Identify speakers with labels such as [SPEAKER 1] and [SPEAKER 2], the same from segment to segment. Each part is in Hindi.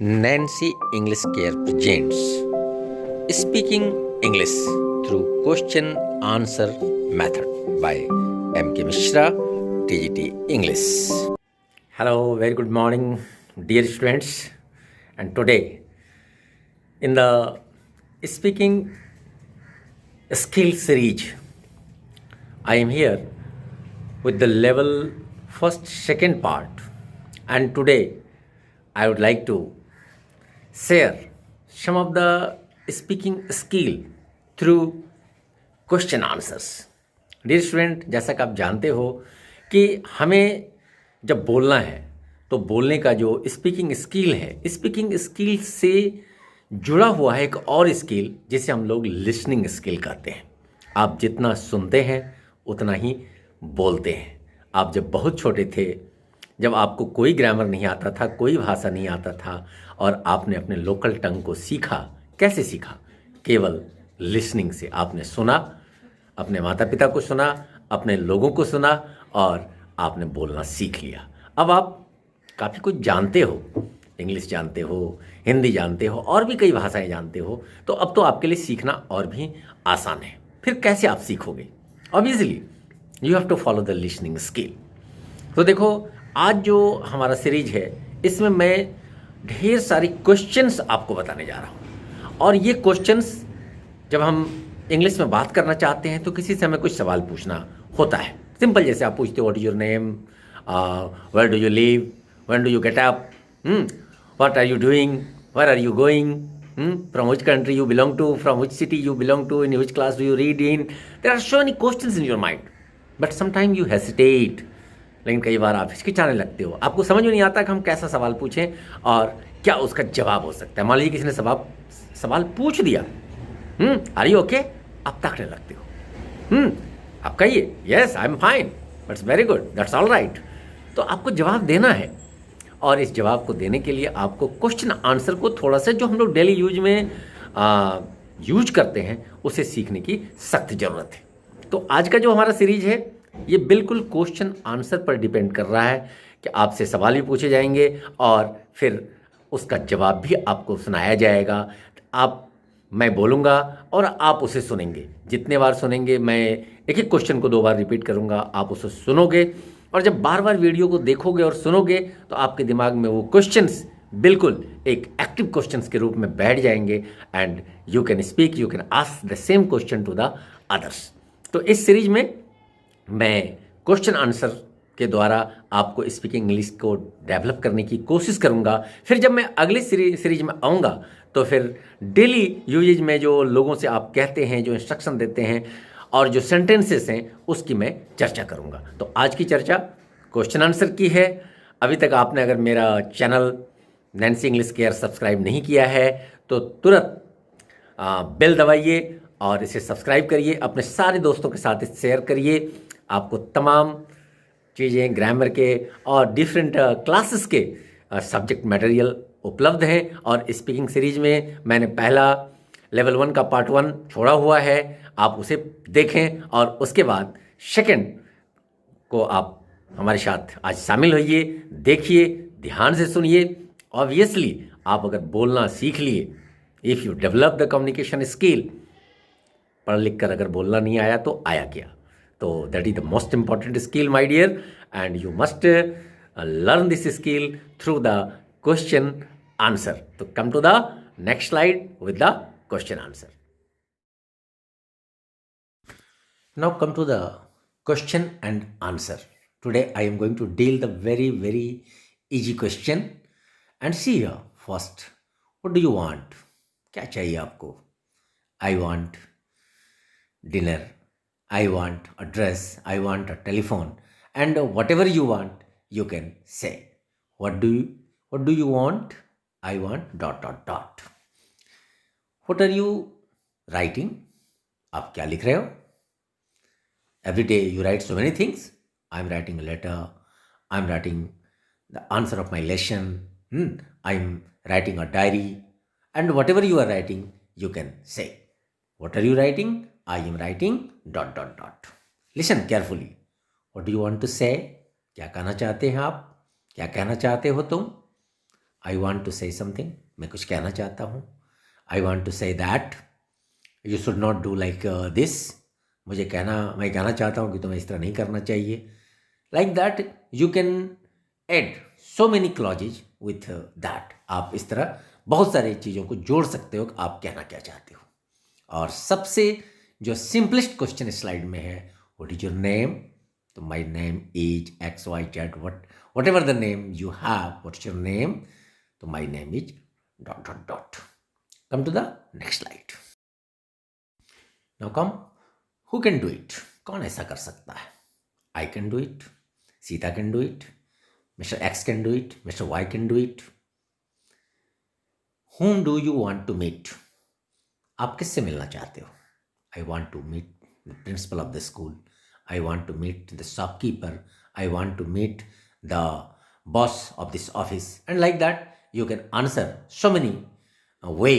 [SPEAKER 1] Nancy English Care presents Speaking English through Question Answer Method by M.K. Mishra, TGT English. Hello, very good morning, dear students. And today, in the Speaking Skill series, I am here with the level first, second part. And today, I would like to share some of the speaking skill through question answers. Dear student, जैसा कि आप जानते हो कि हमें जब बोलना है तो बोलने का जो स्पीकिंग स्किल है, स्पीकिंग स्किल से जुड़ा हुआ है एक और स्किल जिसे हम लोग लिसनिंग स्किल कहते हैं. आप जितना सुनते हैं उतना ही बोलते हैं. आप जब बहुत छोटे थे, जब आपको कोई ग्रामर नहीं आता था, कोई भाषा नहीं आता था और आपने अपने लोकल टंग को सीखा, कैसे सीखा? केवल लिसनिंग से. आपने सुना, अपने माता पिता को सुना, अपने लोगों को सुना और आपने बोलना सीख लिया. अब आप काफ़ी कुछ जानते हो, इंग्लिश जानते हो, हिंदी जानते हो और भी कई भाषाएं जानते हो, तो अब तो आपके लिए सीखना और भी आसान है. फिर कैसे आप सीखोगे? Obviously you have to follow the listening skill. तो देखो, आज जो हमारा सीरीज है इसमें मैं ढेर सारी क्वेश्चंस आपको बताने जा रहा हूँ. और ये क्वेश्चंस जब हम इंग्लिश में बात करना चाहते हैं तो किसी से हमें कुछ सवाल पूछना होता है. सिंपल, जैसे आप पूछते हो what is your name, where do you live, when do you get up, what are you doing, where are you going, from which country you belong to, from which city you belong to, in which class do you read in. There are so many questions in your mind, but sometime you hesitate. लेकिन कई बार आप हिचकिचाने लगते हो, आपको समझ में नहीं आता कि हम कैसा सवाल पूछें और क्या उसका जवाब हो सकता है. मान लीजिए किसी ने सवाल पूछ दिया, आर यू ओके, आप ताकने लगते हो. आप कहिए yes I am fine, that's very good, that's all right. तो आपको जवाब देना है और इस जवाब को देने के लिए आपको क्वेश्चन आंसर को थोड़ा सा, जो हम लोग डेली यूज में यूज करते हैं, उसे सीखने की सख्त ज़रूरत है. तो आज का जो हमारा सीरीज है ये बिल्कुल क्वेश्चन आंसर पर डिपेंड कर रहा है कि आपसे सवाल भी पूछे जाएंगे और फिर उसका जवाब भी आपको सुनाया जाएगा. मैं बोलूँगा और आप उसे सुनेंगे. जितने बार सुनेंगे, मैं एक एक क्वेश्चन को 2 बार रिपीट करूँगा, आप उसे सुनोगे और जब बार बार वीडियो को देखोगे और सुनोगे तो आपके दिमाग में वो क्वेश्चंस बिल्कुल एक एक्टिव क्वेश्चंस के रूप में बैठ जाएंगे and you can speak, you can ask the same question to the others. तो इस सीरीज में मैं क्वेश्चन आंसर के द्वारा आपको स्पीकिंग इंग्लिश को डेवलप करने की कोशिश करूंगा. फिर जब मैं अगले सीरीज में आऊँगा तो फिर डेली यूजेज में जो लोगों से आप कहते हैं, जो इंस्ट्रक्शन देते हैं और जो सेंटेंसेस हैं, उसकी मैं चर्चा करूंगा. तो आज की चर्चा क्वेश्चन आंसर की है. अभी तक आपने अगर मेरा channel Nancy English care subscribe नहीं किया है तो तुरंत बेल दबाइए और इसे सब्सक्राइब करिए, अपने सारे दोस्तों के साथ इसे शेयर करिए. आपको तमाम चीज़ें, ग्रामर के और डिफरेंट क्लासेस के सब्जेक्ट मटेरियल उपलब्ध हैं. और स्पीकिंग सीरीज में मैंने पहला लेवल 1 का पार्ट 1 छोड़ा हुआ है, आप उसे देखें और उसके बाद सेकंड को आप हमारे साथ आज शामिल होइए, देखिए, ध्यान से सुनिए. ऑब्वियसली आप अगर बोलना सीख लिए, if you develop the communication skill, पढ़ लिख कर अगर बोलना नहीं आया तो आया क्या? तो that is the most important skill my dear, and you must learn this skill through the question answer. तो come to the next slide with the question answer. Now come to the question and answer. Today I am going to deal the very easy question and see here. First, what do you want? क्या चाहिए आपको? I want dinner, I want a dress, I want a telephone, and whatever you want you can say. What do you want? I want ... What are you writing? आप क्या लिख रहे हो? Every day you write so many things. I'm writing a letter, I'm writing the answer of my lesson, I'm writing a diary, and whatever you are writing you can say. What are you writing? I am writing ... Listen carefully. What do you want to say? क्या कहना चाहते हैं आप? क्या कहना चाहते हो तुम? I want to say something, मैं कुछ कहना चाहता हूँ. I want to say that you should not do like this, मैं कहना चाहता हूँ कि तुम्हें इस तरह नहीं करना चाहिए. Like that you can add so many clauses with that. आप इस तरह बहुत सारी चीज़ों को जोड़ सकते हो कि आप कहना क्या चाहते हो. और सबसे जो सिंपलेस्ट क्वेश्चन स्लाइड में है, व्हाट इज योर नेम? तो my name is X Y Z, whatever the name you have, what is your name? तो my name is dot dot dot. Come to the next slide. Now come, who can do it? कौन ऐसा कर सकता है? I can do it, Sita can do it, mister X can do it, mister Y can do it. whom do you want to meet? आप किससे मिलना चाहते हो? I want to meet the principal of the school. I want to meet the shopkeeper. I want to meet the boss of this office. And like that, you can answer so many way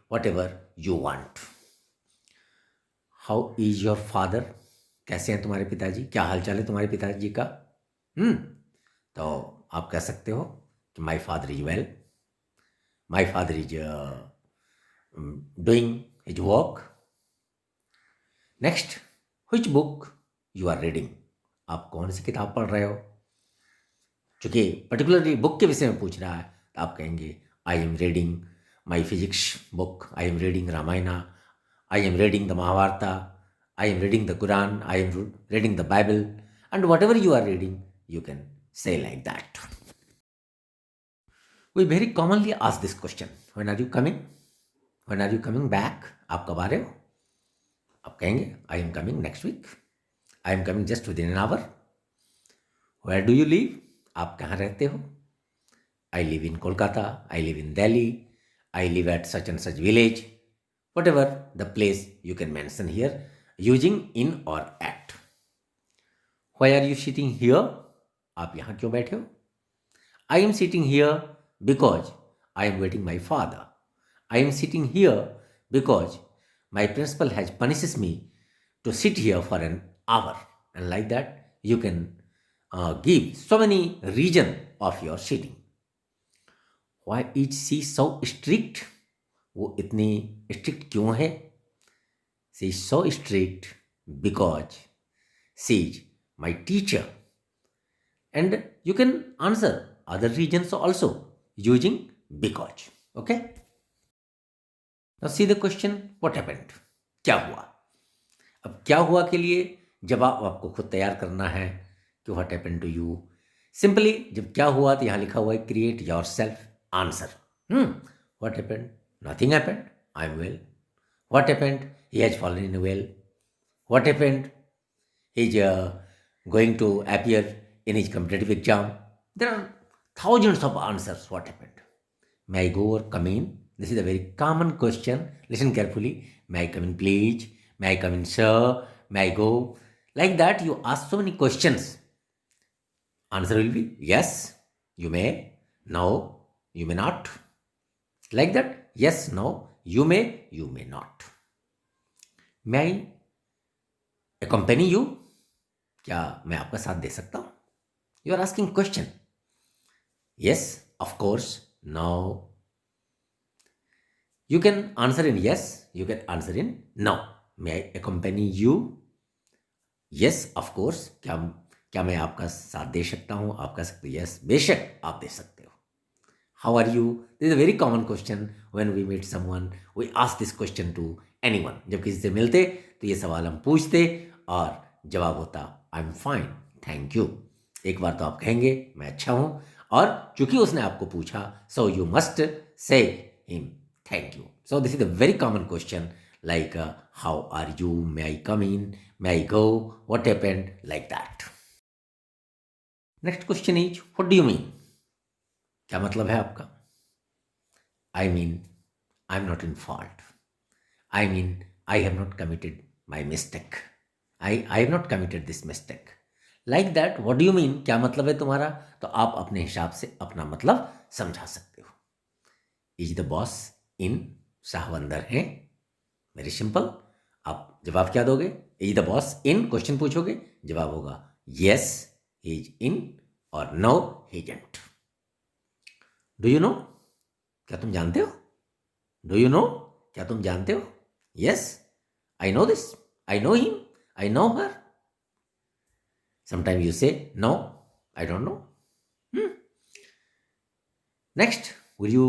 [SPEAKER 1] whatever you want. How is your father? कैसे हैं तुम्हारे पिताजी? क्या हालचाल है तुम्हारे पिताजी का? तो आप कह सकते हो कि my father is well. My father is doing his work. Next, which book you are reading? आप कौन सी किताब पढ़ रहे हो? चूँकि पर्टिकुलरली बुक के विषय में पूछ रहा है तो आप कहेंगे I am reading my physics book, I am reading Ramayana, I am reading the Mahabharata, I am reading the Quran, I am reading the Bible. And whatever you are reading you can say like that. We very commonly ask this question, when are you coming? When are you coming back? आप कब आ रहे हो? आप कहेंगे I am coming next week. I am coming just within an hour. Where do you live? आप कहाँ रहते हो? I live in Kolkata. I live in Delhi. I live at such and such village. Whatever the place you can mention here using in or at. Why are you sitting here? आप यहाँ क्यों बैठे हो? I am sitting here because I am waiting my father. I am sitting here because my principal has punishes me to sit here for an hour. And like that, you can give so many reason of your sitting. Why is she so strict? वो इतनी strict क्यों है? She is so strict because she is my teacher. And you can answer other reasons also using because. Okay? Now see the question, what happened? क्या हुआ? अब क्या हुआ के लिए जवाब आपको खुद तैयार करना है कि what happened to you. Simply जब क्या हुआ तो यहाँ लिखा हुआ है create yourself answer. What happened? Nothing happened. I am well. What happened? He has fallen in a well. What happened? He is going to appear in his competitive exam. There are thousands of answers. What happened? May I go or come in? This is a very common question. Listen carefully. May I come in, please? May I come in, sir? May I go? Like that, you ask so many questions. Answer will be yes, you may. No, you may not. Like that, yes, no, you may not. May I accompany you? क्या मैं आपका साथ दे सकता हूँ? You are asking question. Yes, of course, no. You can answer in yes, you can answer in no. May I accompany you? Yes, of course. क्या मैं आपका साथ दे सकता हूँ? आप कह सकते हो yes, बेशक आप दे सकते हो. How are you? This is a very common question when we meet someone. We ask this question to anyone. जब किसी से मिलते तो ये सवाल हम पूछते और जवाब होता I am fine, thank you. एक बार तो आप कहेंगे मैं अच्छा हूं, और चूंकि उसने आपको पूछा so you must say him thank you. So this is a very common question like how are you, may I come in, may I go, what happened, like that. Next question is what do you mean? क्या मतलब है आपका? I mean I am not in fault. I mean I have not committed my mistake. I have not committed this mistake. Like that, what do you mean? क्या मतलब है तुम्हारा? तो आप अपने हिसाब से अपना मतलब समझा सकते हो. Is the boss in? साहब अंदर हैं. Very simple. आप जवाब क्या दोगे? Is the boss in? Question पूछोगे, जवाब होगा yes, he is in, और no, he isn't. Do you know? क्या तुम जानते हो? Do you know? क्या तुम जानते हो? Yes, I know this, I know him, I know her. Sometimes you say, no, I don't know. Next, will you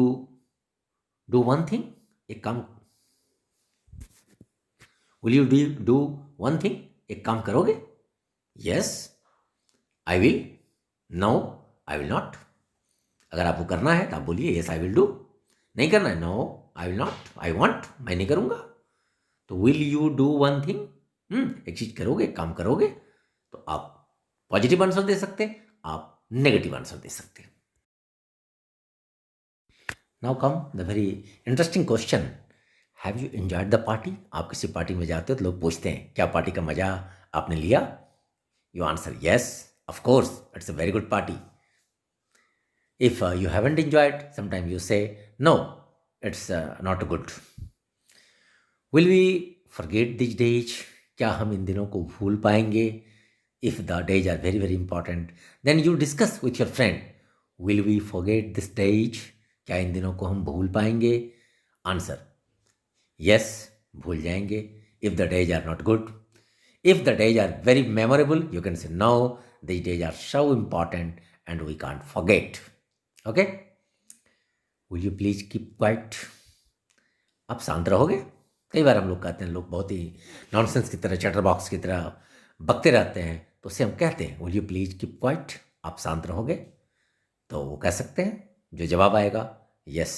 [SPEAKER 1] do one thing? एक काम Will you do one thing? एक काम करोगे? Yes, I will. No, I will not. अगर आपको करना है तो आप बोलिए yes, I will do. नहीं करना है, no, I will not. I want, मैं नहीं करूंगा. तो will you do one thing? एक चीज करोगे, एक काम करोगे, तो आप पॉजिटिव आंसर दे सकते हैं, आप नेगेटिव आंसर दे सकते हैं. Now come the very interesting question. Have you enjoyed the party? आप किसी पार्टी में जाते हो तो लोग पूछते हैं क्या पार्टी का मजा आपने लिया? You answer yes, of course, it's a very good party. If you haven't enjoyed, sometime you say no, it's not good. Will we forget this days? क्या हम इन दिनों को भूल पाएंगे? If the days are very very important, then you discuss with your friend, will we forget this days? क्या इन दिनों को हम भूल पाएंगे? आंसर यस, भूल जाएंगे. If the days are not good, if the days are very memorable, you can say no, this days are so important and we can't forget. Okay, will you please keep quiet? आप शांत रहोगे? कई बार हम लोग कहते हैं, लोग बहुत ही नॉनसेंस की तरह, चैटर बॉक्स की तरह बकते रहते हैं, तो उससे हम कहते हैं will you please keep quiet? आप शांत रहोगे? तो वो कह सकते हैं, जो जवाब आएगा यस,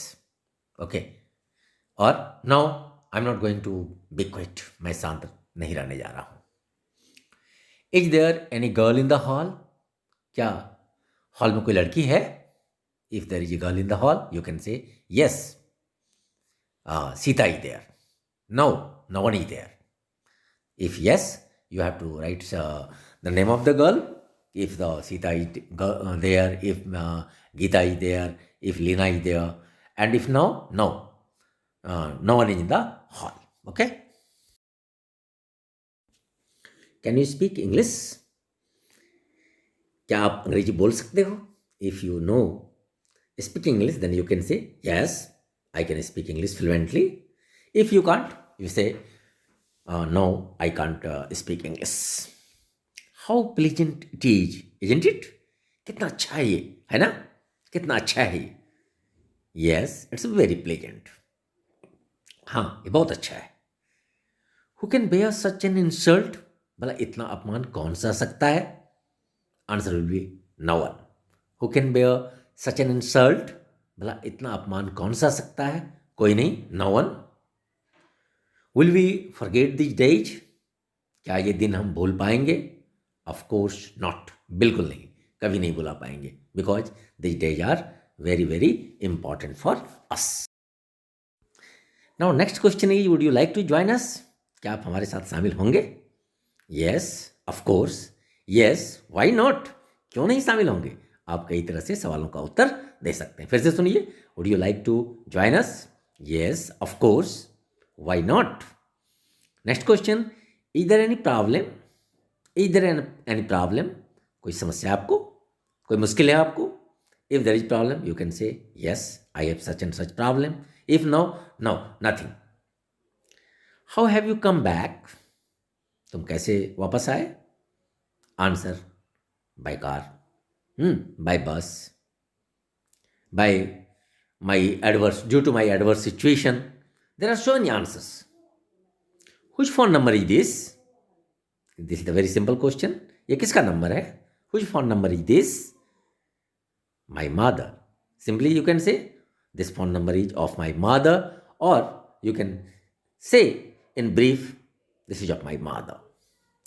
[SPEAKER 1] ओके, और no, I am not going to be quiet, मैं शांत नहीं रहने जा रहा हूं. Is there any girl in the hall? क्या हॉल में कोई लड़की है? If there is a girl in the hall, you can say yes, Sita is there. No, no one is there. If yes, you have to write the name of the girl. If the Sita is there, if Geeta is there, if Lina is there, and if no, no, no one is in the hall. Okay? Can you speak English? क्या आप अंग्रेजी बोल सकते हो? If you know speak English, then you can say yes, I can speak English fluently. If you can't, you say no, I can't speak English. How pleasant it is, isn't it? कितना अच्छा है ये, है ना? कितना अच्छा है ये. Yes, it's very pleasant. हाँ, ये बहुत अच्छा है. Who can bear such an insult? भला इतना अपमान कौन सा सकता है? Answer will be no one. Who can bear such an insult? भला इतना अपमान कौन सा सकता है? कोई नहीं, no one. Will we forget these days? क्या ये दिन हम भूल पाएंगे? Of course not. बिल्कुल नहीं, कभी नहीं भुला पाएंगे. Because these days are very very important for us. Now next question is, would you like to join us? क्या आप हमारे साथ शामिल होंगे? Yes, of course. Yes, why not? क्यों नहीं शामिल होंगे? आप कई तरह से सवालों का उत्तर दे सकते हैं. फिर से सुनिए. Would you like to join us? Yes, of course. Why not? Next question. Is there any problem? Is there any problem? कोई समस्या आपको? कोई मुश्किल है आपको? If there is problem, you can say yes, I have such and such problem. If no, no, nothing. How have you come back? तुम कैसे वापस आए? Answer by car, by bus, by due to my adverse situation. There are so many answers. Which phone number is this? This is the very simple question. ये किसका नंबर है? Which phone number is this? My mother. Simply you can say this phone number is of my mother, or you can say in brief, this is of my mother.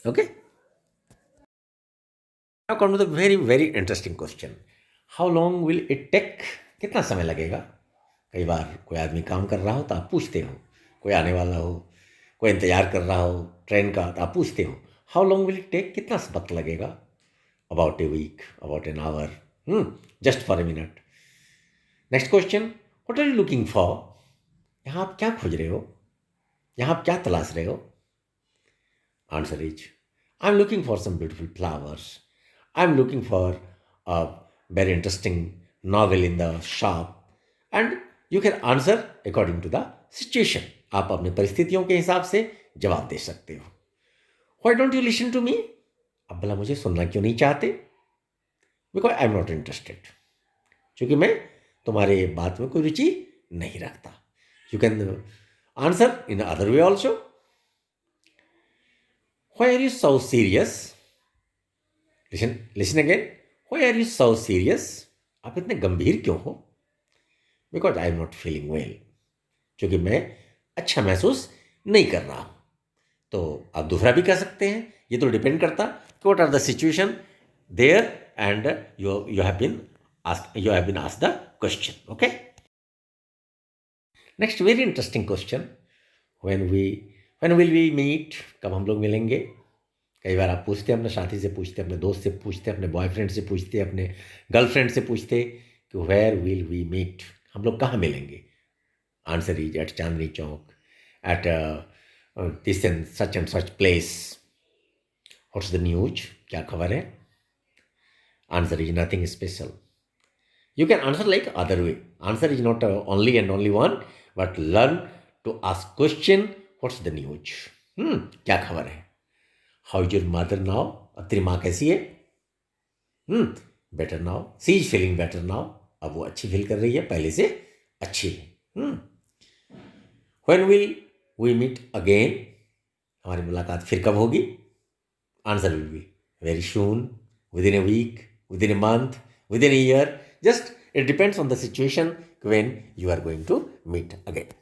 [SPEAKER 1] Okay? Now come to the very very interesting question. How long will it take? कितना समय लगेगा? कई बार कोई आदमी काम कर रहा हो तो आप पूछते हो, कोई आने वाला हो, कोई इंतजार कर रहा हो ट्रेन का, तो आप पूछते हो how long will it take? कितना वक्त लगेगा? About a week, about an hour, just for a minute. Next question. What are you looking for? यहाँ आप क्या खोज रहे हो? यहाँ आप क्या तलाश रहे हो? Answer is I am looking for some beautiful flowers. I am looking for a very interesting novel in the shop, and you can answer according to the situation. आप अपनी परिस्थितियों के हिसाब से जवाब दे सकते हो. Why don't you listen to me? अब भला मुझे सुनना क्यों नहीं चाहते? Because I am not interested. क्योंकि मैं तुम्हारे बात में कोई रुचि नहीं रखता. You can answer in other way also. Why are you so serious? Listen again. Why are you so serious? आप इतने गंभीर क्यों हो? Because I am not feeling well. क्योंकि मैं अच्छा महसूस नहीं कर रहा हूं. तो आप दूसरा भी कह सकते हैं. ये तो डिपेंड करता कि what are the situation there and you have been asked the question. Okay. Next very interesting question. When will we meet? कब हम लोग मिलेंगे? कई बार आप पूछते हैं, अपने साथी से पूछते, अपने दोस्त से पूछते, अपने बॉयफ्रेंड से पूछते, अपने गर्लफ्रेंड से पूछते कि वेयर विल वी मीट? हम लोग कहाँ मिलेंगे? Answer is at Chandni Chowk, at this and such place. What's the news? क्या खबर है? Answer is nothing special. You can answer like other way. Answer is not only and only one, but learn to ask question. What's the news? क्या खबर है? How is your mother now? अब तेरी माँ कैसी है? Better now. She is feeling better now. अब वो अच्छी फील कर रही है, पहले से अच्छी है. When will we meet again? हमारी मुलाकात फिर कब होगी? Answer will be very soon, within a week, within a month, within a year. Just it depends on the situation when you are going to meet again.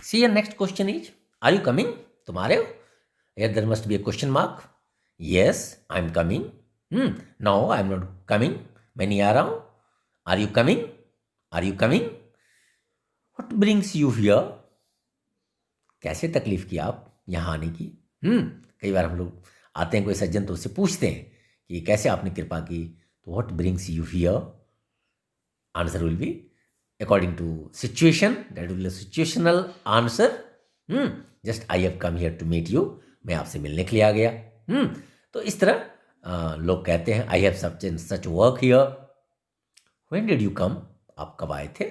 [SPEAKER 1] See, your next question is, are you coming? तुम आ रहे हो? Here there must be a question mark. Yes, I am coming. No, I am not coming. मैं नहीं आ रहा हूँ. Are you coming? Are you coming? What brings you here? कैसे तकलीफ की आप यहाँ आने की? कई बार हम लोग आते हैं, कोई सज्जन, तो उससे पूछते हैं कि कैसे आपने कृपा की. तो what brings you here? Answer will be according to situation. That will be situational answer. Just I have come here to meet you. मैं आपसे मिलने के लिए आ गया. तो इस तरह लोग कहते हैं, I have such and such work here. When did you come? आप कब आए थे?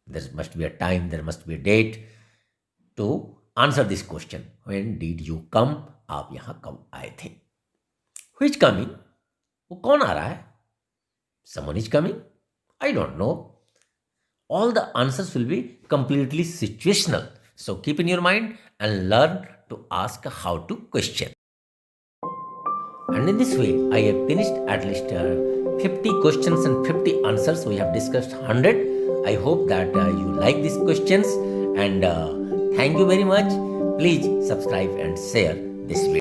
[SPEAKER 1] There must be a time, there must be a date to answer this question. When did you come? आप यहाँ कब आए थे? Who is coming? वो कौन आ रहा है? Someone is coming? I don't know. All the answers will be completely situational. So keep in your mind and learn to ask how to question. And in this way, I have finished at least 50 questions and 50 answers. We have discussed 100. I hope that you like these questions, and thank you very much. Please subscribe and share this video.